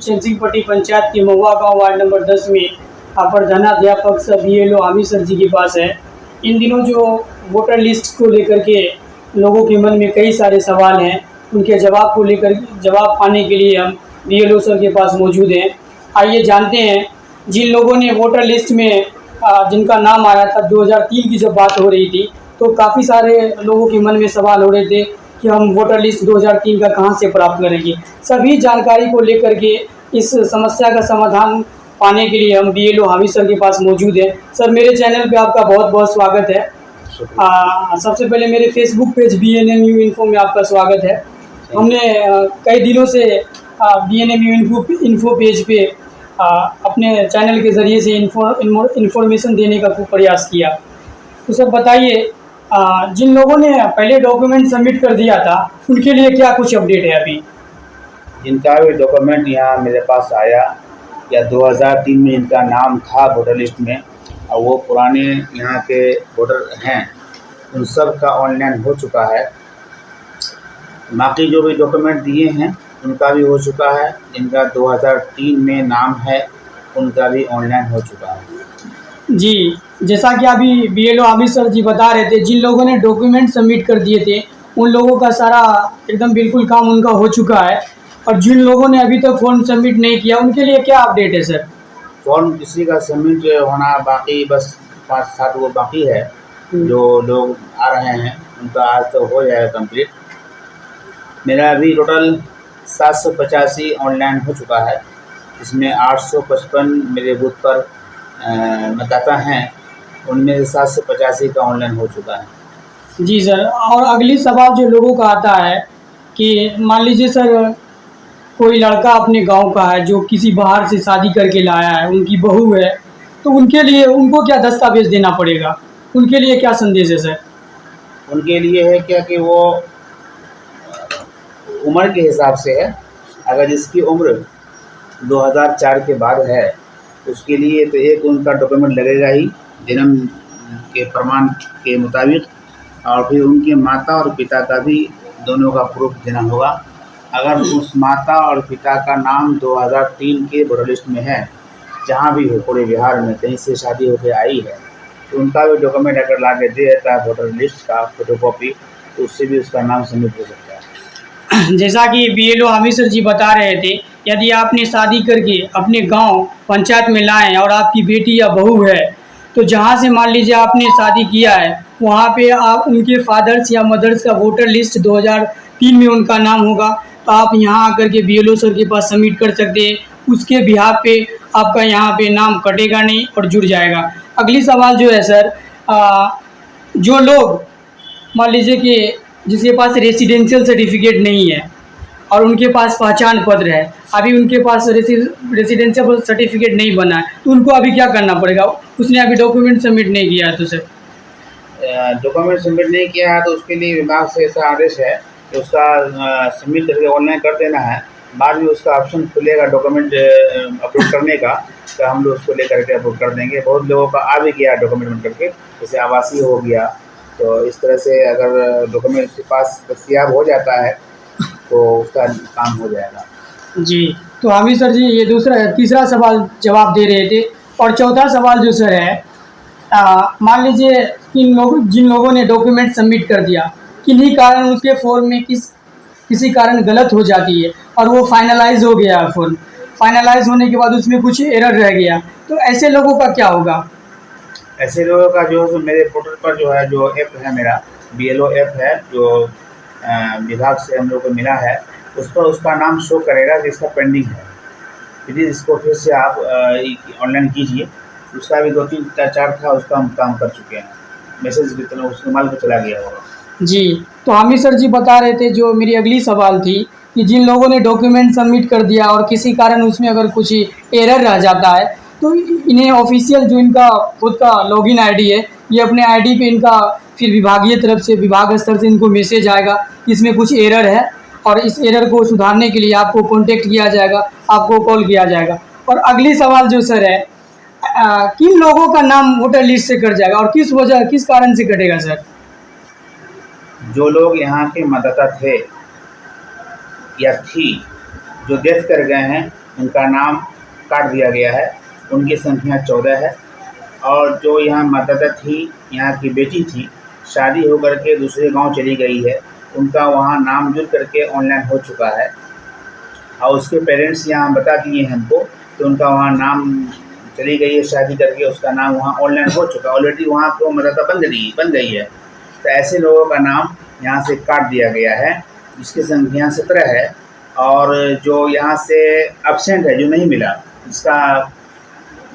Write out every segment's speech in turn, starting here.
चंसिंगपट्टी पंचायत के महुआ गांव ward number 10 में प्रधानाध्यापक सर BLO हामिद सर जी के पास है। इन दिनों जो वोटर लिस्ट को लेकर के लोगों के मन में कई सारे सवाल हैं, उनके जवाब पाने के लिए हम BLO सर के पास मौजूद हैं। आइए जानते हैं जिन लोगों ने वोटर लिस्ट में जिनका नाम आया था 2003 की जब बात हो रही थी, तो काफ़ी सारे लोगों के मन में सवाल हो रहे थे कि हम वोटर लिस्ट 2003 का कहां से प्राप्त करेंगे। सभी जानकारी को लेकर के इस समस्या का समाधान पाने के लिए हम BLO हामिद सर के पास मौजूद हैं। सर, मेरे चैनल पे आपका बहुत बहुत स्वागत है। सबसे पहले मेरे फेसबुक पेज BNMU इन्फो में आपका स्वागत है। हमने कई दिनों से BNMU इन्फो पेज पे अपने चैनल के ज़रिए से इन्फॉर्मेशन देने का खूब प्रयास किया। तो सर बताइए, जिन लोगों ने पहले डॉक्यूमेंट सबमिट कर दिया था उनके लिए क्या कुछ अपडेट है अभी? जिनका भी डॉक्यूमेंट यहाँ मेरे पास आया या 2003 में इनका नाम था वोटर लिस्ट में और वो पुराने यहाँ के वोटर हैं, उन सब का ऑनलाइन हो चुका है। बाकी जो भी डॉक्यूमेंट दिए हैं उनका भी हो चुका है। जिनका 2003 में नाम है उनका भी ऑनलाइन हो चुका है। जी, जैसा कि अभी BLO हामिद सर जी बता रहे थे, जिन लोगों ने डॉक्यूमेंट सबमिट कर दिए थे उन लोगों का सारा एकदम बिल्कुल काम उनका हो चुका है, और जिन लोगों ने अभी तक फॉर्म सबमिट नहीं किया उनके लिए क्या अपडेट है सर? फॉर्म किसी का सबमिट होना बाकी, बस 5-7 वो बाकी है। जो लोग आ रहे हैं उनका आज तो हो जाएगा कंप्लीट। मेरा अभी टोटल 785 ऑनलाइन हो चुका है। इसमें 855 मेरे बूथ पर मतदाता हैं, उनमें से 785 का ऑनलाइन हो चुका है। जी सर, और अगली सवाल जो लोगों का आता है कि मान लीजिए सर, कोई लड़का अपने गांव का है जो किसी बाहर से शादी करके लाया है, उनकी बहू है, तो उनके लिए उनको क्या दस्तावेज देना पड़ेगा? उनके लिए क्या संदेश है सर? उनके लिए है क्या कि वो उम्र के हिसाब से है। अगर जिसकी उम्र 2004 के बाद है उसके लिए तो एक उनका डॉक्यूमेंट लगेगा ही, जन्म के प्रमाण के मुताबिक, और फिर उनके माता और पिता का भी दोनों का प्रूफ देना होगा। अगर उस माता और पिता का नाम 2003 के वोटर लिस्ट में है, जहाँ भी हो पूरे बिहार में कहीं से शादी होकर आई है, तो उनका भी डॉक्यूमेंट अगर ला के दे देता है वोटर लिस्ट का फोटोकॉपी, तो उससे भी उसका नाम सबमिट हो सकता है। जैसा कि BLO हामिद सर जी बता रहे थे, यदि आपने शादी करके अपने गांव पंचायत में लाएं और आपकी बेटी या बहू है, तो जहां से मान लीजिए आपने शादी किया है वहां पे आप उनके फादर्स या मदर्स का वोटर लिस्ट 2003 में उनका नाम होगा, तो आप यहां आकर के BLO सर के पास सबमिट कर सकते हैं। उसके बिहाफ पे आपका यहाँ पे नाम कटेगा नहीं और जुड़ जाएगा। अगली सवाल जो है सर, जो लोग मान लीजिए कि जिसके पास रेसिडेंशियल सर्टिफिकेट नहीं है और उनके पास पहचान पत्र है, अभी उनके पास रेसिडेंशियल सर्टिफिकेट नहीं बना है, तो उनको अभी क्या करना पड़ेगा? उसने अभी डॉक्यूमेंट सबमिट नहीं किया है तो सर? डॉक्यूमेंट सबमिट नहीं किया है तो उसके लिए विभाग से ऐसा आदेश है कि उसका सबमिट करके ऑनलाइन कर देना है। बाद में उसका ऑप्शन खुलेगा डॉक्यूमेंट अपलोड करने का, तो हम लोग उसको लेकर के अपलोड कर देंगे। बहुत लोगों का आ भी गया डॉक्यूमेंट करके, जैसे आवासीय हो गया, तो इस तरह से अगर डॉक्यूमेंट के पास दस्तियाब हो जाता है तो उसका काम हो जाएगा। जी, तो हामिद सर जी ये तीसरा सवाल जवाब दे रहे थे, और चौथा सवाल जो सर है, मान लीजिए जिन लोगों ने डॉक्यूमेंट सबमिट कर दिया, किन्हीं कारण उसके फॉर्म में किसी कारण गलत हो जाती है और वो फाइनलाइज हो गया फॉर्म, फाइनलाइज होने के बाद उसमें कुछ एरर रह गया, तो ऐसे लोगों का क्या होगा? ऐसे लोगों का जो मेरे पोर्टल पर जो है, जो ऐप है मेरा BLO ऐप है, जो विभाग से हम लोग को मिला है, उस पर उसका नाम शो करेगा कि इसका पेंडिंग है। प्लीज़ इसको फिर से आप ऑनलाइन कीजिए। उसका भी 2-3-4 था, उसका हम काम कर चुके हैं। मैसेज की तरह उसके माल पर चला गया होगा। जी, तो हामिद सर जी बता रहे थे, जो मेरी अगली सवाल थी कि जिन लोगों ने डॉक्यूमेंट सबमिट कर दिया और किसी कारण उसमें अगर कुछ एरर रह जाता है, तो इन्हें ऑफिशियल जो इनका खुद का लॉगिन आईडी है, ये अपने आईडी पे इनका फिर विभागीय तरफ से, विभाग स्तर से इनको मैसेज आएगा इसमें कुछ एरर है, और इस एरर को सुधारने के लिए आपको कॉन्टेक्ट किया जाएगा, आपको कॉल किया जाएगा। और अगली सवाल जो सर है, किन लोगों का नाम वोटर लिस्ट से कट जाएगा और किस कारण से कटेगा सर? जो लोग यहाँ के मतदाता थे या थी जो डेथ कर गए हैं, उनका नाम काट दिया गया है। उनकी संख्या 14 है। और जो यहाँ मतदाता थी, यहाँ की बेटी थी, शादी होकर के दूसरे गांव चली गई है, उनका वहाँ नाम जुड़ करके ऑनलाइन हो चुका है। और उसके पेरेंट्स यहाँ बता दिए हैं हमको कि उनका वहाँ नाम चली गई है शादी करके, उसका नाम वहाँ ऑनलाइन हो चुका है ऑलरेडी, वहाँ तो मतदाता बन गई है। तो ऐसे लोगों का नाम यहाँ से काट दिया गया है, जिसकी संख्या 17 है। और जो यहाँ से एब्सेंट है, जो नहीं मिला, जिसका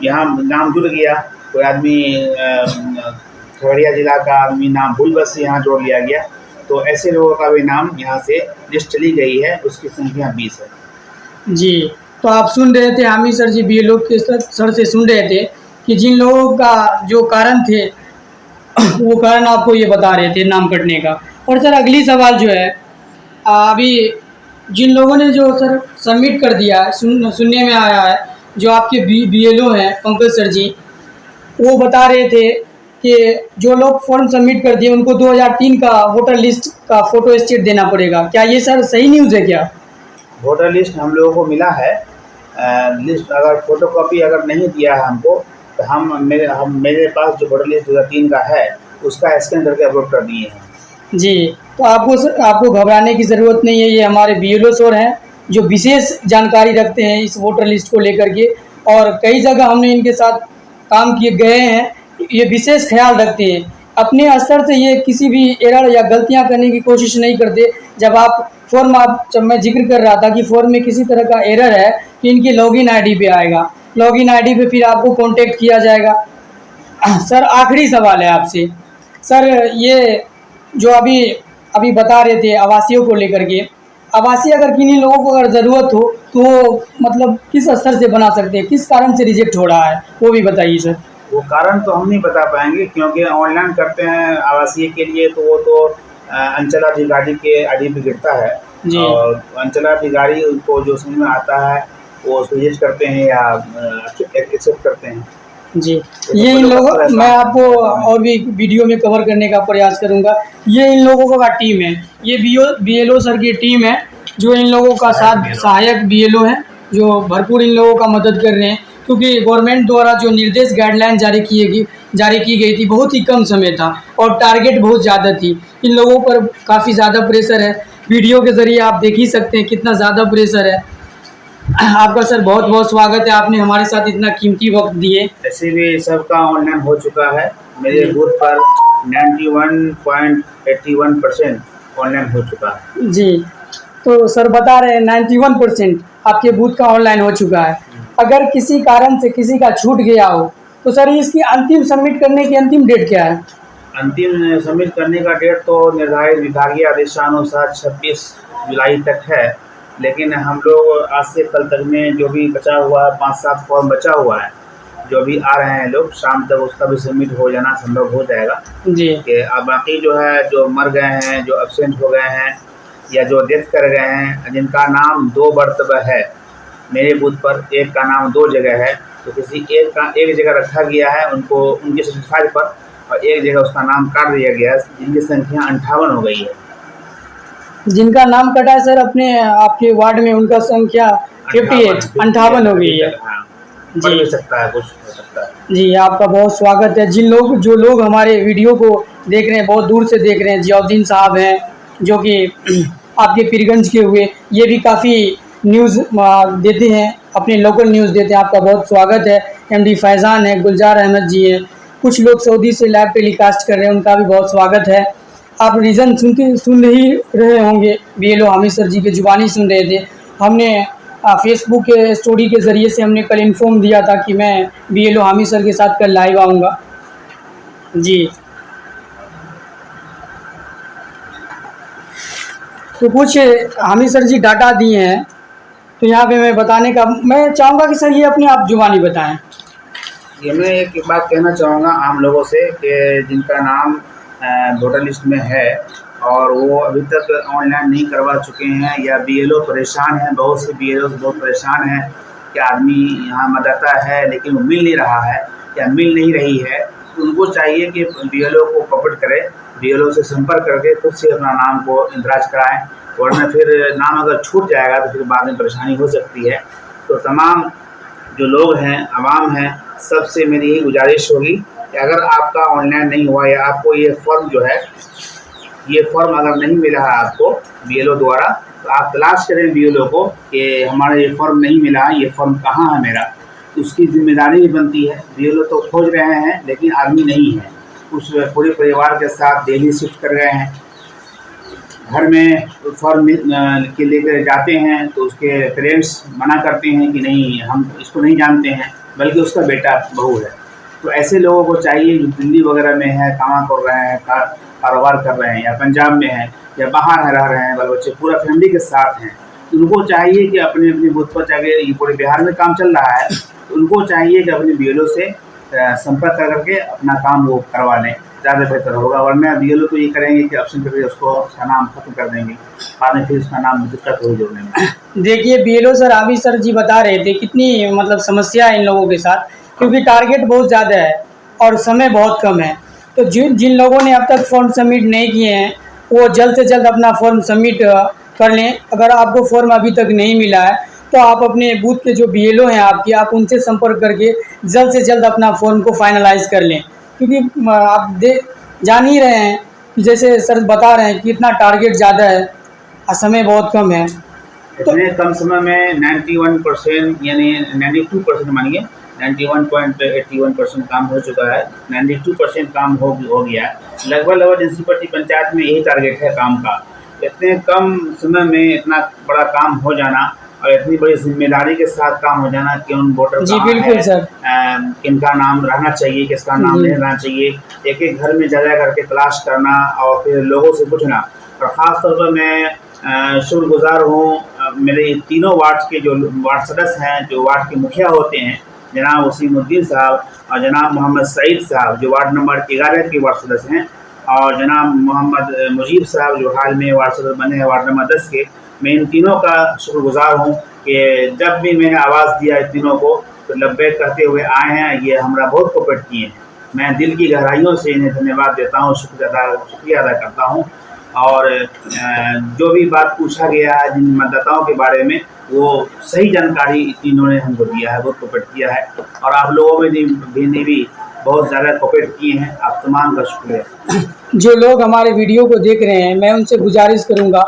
यहाँ नाम जुड़ गया, कोई आदमी खगड़िया जिला का आदमी नाम भूलवश से यहाँ जोड़ लिया गया, तो ऐसे लोगों का भी नाम यहाँ से लिस्ट चली गई है, उसकी संख्या 20 है। जी, तो आप सुन रहे थे हामिद सर जी बीएलओ के सर से सुन रहे थे कि जिन लोगों का जो कारण थे वो कारण आपको ये बता रहे थे नाम कटने का। और सर अगली सवाल जो है, अभी जिन लोगों ने जो सर सबमिट कर दिया है, सुनने में आया है, जो आपके बीएलओ हैं पंकज सर जी, वो बता रहे थे कि जो लोग फॉर्म सबमिट कर दिए उनको 2003 का वोटर लिस्ट का फ़ोटो स्टेट देना पड़ेगा। क्या ये सर सही न्यूज़ है क्या? वोटर लिस्ट हम लोगों को मिला है। लिस्ट अगर फोटोकॉपी अगर नहीं दिया है हमको, तो मेरे पास जो वोटर लिस्ट 2003 का है, उसका स्कैन करके अपलोड कर दिए हैं। जी, तो आपको घबराने की ज़रूरत नहीं है। ये हमारे बीएलओ सर हैं जो विशेष जानकारी रखते हैं इस वोटर लिस्ट को लेकर के, और कई जगह हमने इनके साथ काम किए गए हैं। ये विशेष ख्याल रखते हैं, अपने स्तर से ये किसी भी एरर या गलतियां करने की कोशिश नहीं करते। जब मैं जिक्र कर रहा था कि फॉर्म में किसी तरह का एरर है, कि इनकी लॉगिन आईडी पे आएगा, लॉगिन आईडी पे फिर आपको कांटेक्ट किया जाएगा। सर आखिरी सवाल है आपसे, सर ये जो अभी बता रहे थे आवासियों को लेकर के, आवासीय अगर किन्हीं लोगों को अगर ज़रूरत हो तो मतलब किस स्तर से बना सकते हैं, किस कारण से रिजेक्ट हो रहा है, वो भी बताइए सर। वो कारण तो हम नहीं बता पाएंगे, क्योंकि ऑनलाइन करते हैं आवासीय के लिए, तो वो तो अंचलाधिकारी के आईडी पे गिरता है। जी। और अंचलाधिकारी उनको जो समझ में आता है वो रिजेक्ट करते हैं या एक्सेप्ट करते हैं। जी, ये इन लोगों, मैं आपको और भी वीडियो में कवर करने का प्रयास करूंगा। ये इन लोगों का टीम है, ये बीएलओ सर की टीम है, जो इन लोगों का साथ सहायक बीएलओ हैं, जो भरपूर इन लोगों का मदद कर रहे हैं। क्योंकि गवर्नमेंट द्वारा जो निर्देश गाइडलाइन जारी की गई थी, बहुत ही कम समय था और टारगेट बहुत ज़्यादा थी। इन लोगों पर काफ़ी ज़्यादा प्रेशर है। वीडियो के ज़रिए आप देख ही सकते हैं कितना ज़्यादा प्रेशर है। आपका सर बहुत बहुत स्वागत है, आपने हमारे साथ इतना कीमती वक्त दिए। ऐसे भी सबका ऑनलाइन हो चुका है। मेरे बूथ पर 91.81% ऑनलाइन हो चुका है। जी, तो सर बता रहे हैं 91% आपके बूथ का ऑनलाइन हो चुका है। अगर किसी कारण से किसी का छूट गया हो तो सर इसकी अंतिम सबमिट करने की अंतिम डेट क्या है? अंतिम सबमिट करने का डेट तो निर्धारित विभागीय आदेशानुसार 26 जुलाई तक है, लेकिन हम लोग आज से कल तक में जो भी बचा हुआ है, 5-7 फॉर्म बचा हुआ है, जो भी आ रहे हैं लोग, शाम तक उसका भी सबमिट हो जाना संभव हो जाएगा। जी। कि अब बाकी जो है, जो मर गए हैं, जो एब्सेंट हो गए हैं, या जो डेथ कर गए हैं, जिनका नाम 2 बर्तबा है, मेरे बूथ पर एक का नाम 2 जगह है, तो किसी एक का एक जगह रखा गया है उनको, उनके सर्टिफाइड पर, और एक जगह उसका नाम काट दिया गया है, जिनकी संख्या 58 हो गई है। जिनका नाम कटा है सर अपने आपके वार्ड में, उनका संख्या 58 हो गई है। हाँ, बढ़ भी सकता है, कुछ हो सकता है। जी, आपका बहुत स्वागत है। जो लोग हमारे वीडियो को देख रहे हैं, बहुत दूर से देख रहे हैं, जियाउद्दीन साहब हैं जो कि आपके पीरगंज के हुए, ये भी काफ़ी न्यूज़ देते हैं, अपने लोकल न्यूज़ देते हैं, आपका बहुत स्वागत है। एमडी फैज़ान है, गुलजार अहमद जी हैं, कुछ लोग सऊदी से लाइव टेलीकास्ट कर रहे हैं, उनका भी बहुत स्वागत है। आप रीज़न सुन ही रहे होंगे, बीएलओ हामिद सर जी के जुबानी सुन रहे थे। हमने फेसबुक के स्टोरी के ज़रिए से हमने कल इन्फॉर्म दिया था कि मैं बीएलओ हामिद सर के साथ कल लाइव आऊँगा। जी, तो कुछ हामिद सर जी डाटा दिए हैं, तो यहाँ पे मैं बताने का मैं चाहूँगा कि सर ये अपने आप जुबानी बताएं। ये मैं एक बात कहना चाहूँगा आम लोगों से, कि जिनका नाम वोटर लिस्ट में है और वो अभी तक ऑनलाइन नहीं करवा चुके हैं, या बीएलओ परेशान हैं, बहुत से बीएलओ बहुत परेशान हैं कि आदमी यहाँ मतदाता है लेकिन वो मिल नहीं रहा है या मिल नहीं रही है, तो उनको चाहिए कि बीएलओ को कोऑपरेट करें, बीएलओ से संपर्क करके खुद से अपना नाम को इंदराज कराएं, वरना फिर नाम अगर छूट जाएगा तो फिर बाद में परेशानी हो सकती है। तो तमाम जो लोग हैं, आवाम हैं, सबसे मेरी यही गुजारिश होगी कि अगर आपका ऑनलाइन नहीं हुआ या आपको ये फॉर्म जो है, ये फॉर्म अगर नहीं मिला है आपको BLO द्वारा, तो आप तलाश करें BLO को कि हमारा ये फॉर्म नहीं मिला है, ये फॉर्म कहाँ है मेरा। उसकी जिम्मेदारी भी बनती है। BLO तो खोज रहे हैं लेकिन आदमी नहीं है, उस पूरे परिवार के साथ दिल्ली शिफ्ट कर गए हैं। घर में फॉर्म के लेकर जाते हैं तो उसके पेरेंट्स मना करते हैं कि नहीं, हम इसको नहीं जानते हैं, बल्कि उसका बेटा बहू है। तो ऐसे लोगों को चाहिए जो दिल्ली वगैरह में है, काम कर रहे हैं, कारोबार कर रहे हैं, या पंजाब में हैं, या बाहर रह रहे हैं, बाल बच्चे पूरा फैमिली के साथ हैं, तो उनको चाहिए कि अपने अपने बूथ पर, चाहे ये पूरे बिहार में काम चल रहा है, तो उनको चाहिए कि अपने BLO से संपर्क करके अपना काम वो करवा लें, ज़्यादा बेहतर होगा। वरना BLO तो ये करेंगे कि ऑप्शन करके उसको उसका नाम खत्म कर देंगे, बाद में फिर उसका नाम दिक्कत हो जोड़ने में। देखिए BLO सर, आबिद सर जी बता रहे थे कितनी मतलब समस्या है इन लोगों के साथ, क्योंकि टारगेट बहुत ज़्यादा है और समय बहुत कम है। तो जिन लोगों ने अब तक फॉर्म सबमिट नहीं किए हैं वो जल्द से जल्द अपना फॉर्म सबमिट कर लें। अगर आपको फॉर्म अभी तक नहीं मिला है तो आप अपने बूथ के जो BLO हैं आपकी, आप उनसे संपर्क करके जल्द से जल्द अपना फॉर्म को फाइनलाइज कर लें, क्योंकि आप जान ही रहे हैं कि जैसे सर बता रहे हैं कि इतना टारगेट ज़्यादा है और समय बहुत कम है। इतने कम समय में 91% यानी 92% मानिए, 91.81% काम हो चुका है। 92% काम हो गया है। लगभग म्यूनसिपलिटी पंचायत में यही टारगेट है काम का। इतने कम समय में इतना बड़ा काम हो जाना और इतनी बड़ी जिम्मेदारी के साथ काम हो जाना कि उन वोटर जी बिल्कुल सर, किनका नाम रहना चाहिए, किसका नाम नहीं रहना चाहिए, एक एक घर में जा करके तलाश करना और फिर लोगों से पूछना। और ख़ास तौर पर मैं शुक्रगुजार हूँ मेरे तीनों वार्ड के जो वार्ड सदस्य हैं, जो वार्ड के मुखिया होते हैं, जनाब वसीमुद्दीन साहब और जनाब मोहम्मद सईद साहब जो वार्ड नंबर 11 के वार्ड सदस्य हैं, और जनाब मोहम्मद मुजीब साहब जो हाल में वार्ड सदस्य बने हैं वार्ड नंबर 10 के। मैं इन तीनों का शुक्रगुजार हूँ कि जब भी मैंने आवाज़ दिया इन तीनों को तो लब्बैक कहते हुए आए हैं। ये हमारा बहुत कोऑपरेट किए हैं। मैं दिल की गहराइयों से इन्हें धन्यवाद देता हूँ, शुक्रिया अदा करता हूँ। और जो भी बात पूछा गया है जिन मतदाताओं के बारे में, वो सही जानकारी इन्होंने हमको दिया है, बहुत कोऑपरेट किया है। और आप लोगों में भी बहुत ज़्यादा कोऑपरेट किए हैं। आप तमाम का शुक्रिया। जो लोग हमारे वीडियो को देख रहे हैं, मैं उनसे गुजारिश करूंगा,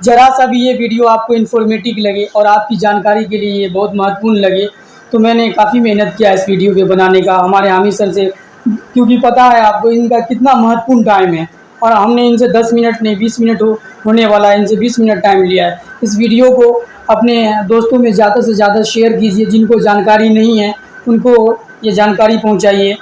ज़रा सा भी ये वीडियो आपको इन्फॉर्मेटिव लगे और आपकी जानकारी के लिए ये बहुत महत्वपूर्ण लगे, तो मैंने काफ़ी मेहनत किया इस वीडियो के बनाने का हमारे हामिद सर से, क्योंकि पता है आपको इनका कितना महत्वपूर्ण टाइम है और हमने इनसे 10 मिनट नहीं 20 मिनट होने वाला है, इनसे 20 मिनट टाइम लिया है। इस वीडियो को अपने दोस्तों में ज़्यादा से ज़्यादा शेयर कीजिए, जिनको जानकारी नहीं है उनको ये जानकारी पहुँचाइए।